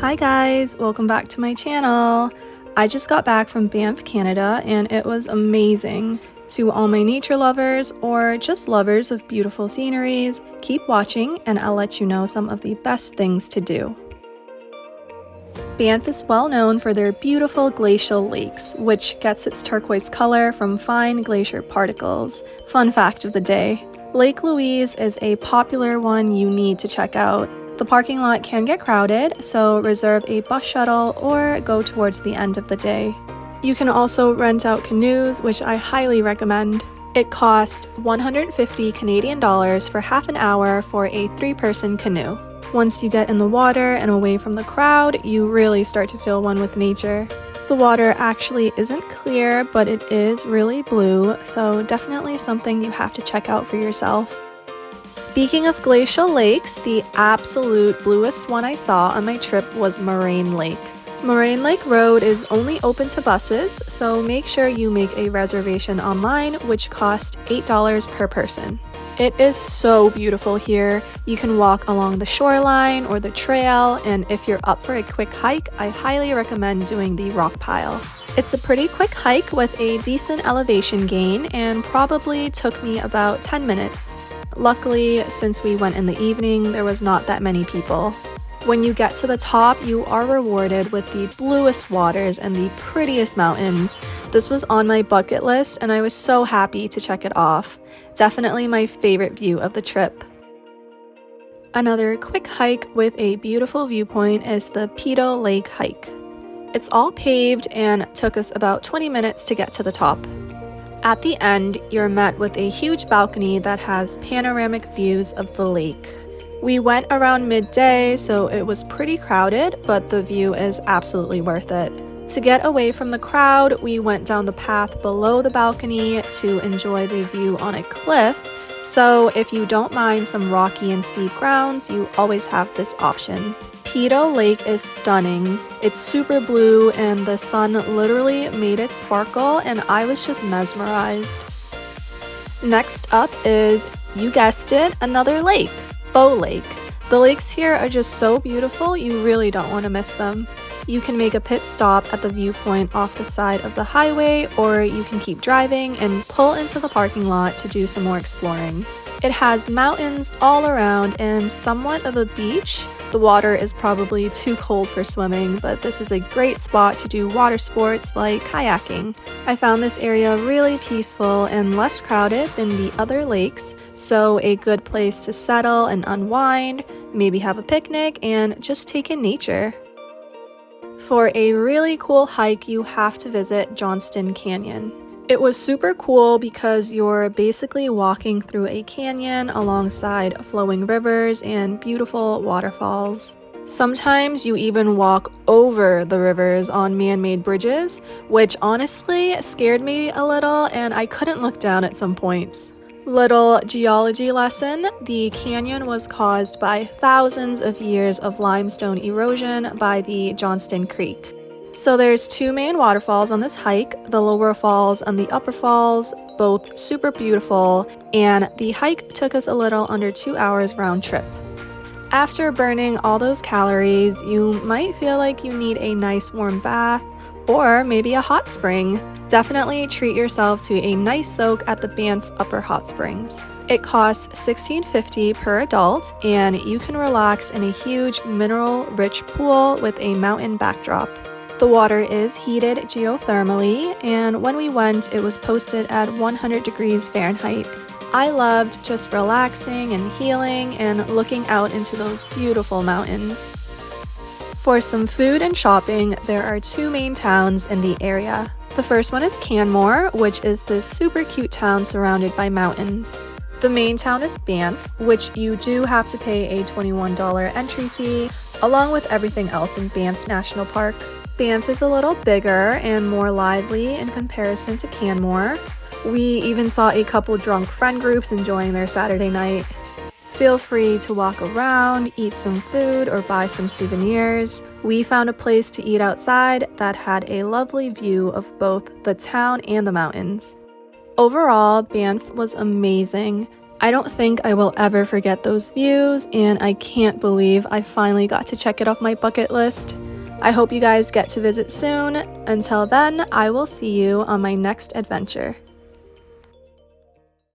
Hi guys, welcome back to my channel. I just got back from Banff, Canada, and it was amazing. To all my nature lovers or just lovers of beautiful sceneries, keep watching and I'll let you know some of the best things to do. Banff is well known for their beautiful glacial lakes, which gets its turquoise color from fine glacier particles. Fun fact of the day. Lake Louise is a popular one you need to check out. The parking lot can get crowded, so reserve a bus shuttle or go towards the end of the day. You can also rent out canoes, which I highly recommend. It costs 150 Canadian dollars for half an hour for a 3-person canoe. Once you get in the water and away from the crowd, you really start to feel one with nature. The water actually isn't clear, but it is really blue, so definitely something you have to check out for yourself. Speaking of glacial lakes, the absolute bluest one I saw on my trip was Moraine Lake. Moraine Lake Road is only open to buses, so make sure you make a reservation online, which costs $8 per person. It is so beautiful here. You can walk along the shoreline or the trail, and if you're up for a quick hike, I highly recommend doing the rock pile. It's a pretty quick hike with a decent elevation gain and probably took me about 10 minutes. Luckily, since we went in the evening, there was not that many people. When you get to the top, you are rewarded with the bluest waters and the prettiest mountains. This was on my bucket list and I was so happy to check it off. Definitely my favorite view of the trip. Another quick hike with a beautiful viewpoint is the Peyto Lake hike. It's all paved and took us about 20 minutes to get to the top. At the end, you're met with a huge balcony that has panoramic views of the lake. We went around midday, so it was pretty crowded, but the view is absolutely worth it. To get away from the crowd, we went down the path below the balcony to enjoy the view on a cliff, so if you don't mind some rocky and steep grounds, you always have this option. Peyto Lake is stunning. It's super blue and the sun literally made it sparkle and I was just mesmerized. Next up is, you guessed it, another lake, Peyto Lake. The lakes here are just so beautiful, you really don't want to miss them. You can make a pit stop at the viewpoint off the side of the highway, or you can keep driving and pull into the parking lot to do some more exploring. It has mountains all around and somewhat of a beach. The water is probably too cold for swimming, but this is a great spot to do water sports like kayaking. I found this area really peaceful and less crowded than the other lakes, so a good place to settle and unwind, maybe have a picnic, and just take in nature. For a really cool hike, you have to visit Johnston Canyon. It was super cool because you're basically walking through a canyon alongside flowing rivers and beautiful waterfalls. Sometimes you even walk over the rivers on man-made bridges, which honestly scared me a little and I couldn't look down at some points. Little geology lesson, the canyon was caused by thousands of years of limestone erosion by the Johnston Creek. So there's 2 main waterfalls on this hike, the lower falls and the upper falls, both super beautiful, and the hike took us a little under 2 hours round trip. After burning all those calories, you might feel like you need a nice warm bath or maybe a hot spring. Definitely treat yourself to a nice soak at the Banff Upper Hot Springs. It costs $16.50 per adult, and you can relax in a huge mineral-rich pool with a mountain backdrop. The water is heated geothermally, and when we went, it was posted at 100 degrees Fahrenheit. I loved just relaxing and healing and looking out into those beautiful mountains. For some food and shopping, there are 2 main towns in the area. The first one is Canmore, which is this super cute town surrounded by mountains. The main town is Banff, which you do have to pay a $21 entry fee, along with everything else in Banff National Park. Banff is a little bigger and more lively in comparison to Canmore. We even saw a couple drunk friend groups enjoying their Saturday night. Feel free to walk around, eat some food, or buy some souvenirs. We found a place to eat outside that had a lovely view of both the town and the mountains. Overall, Banff was amazing. I don't think I will ever forget those views, and I can't believe I finally got to check it off my bucket list. I hope you guys get to visit soon. Until then, I will see you on my next adventure.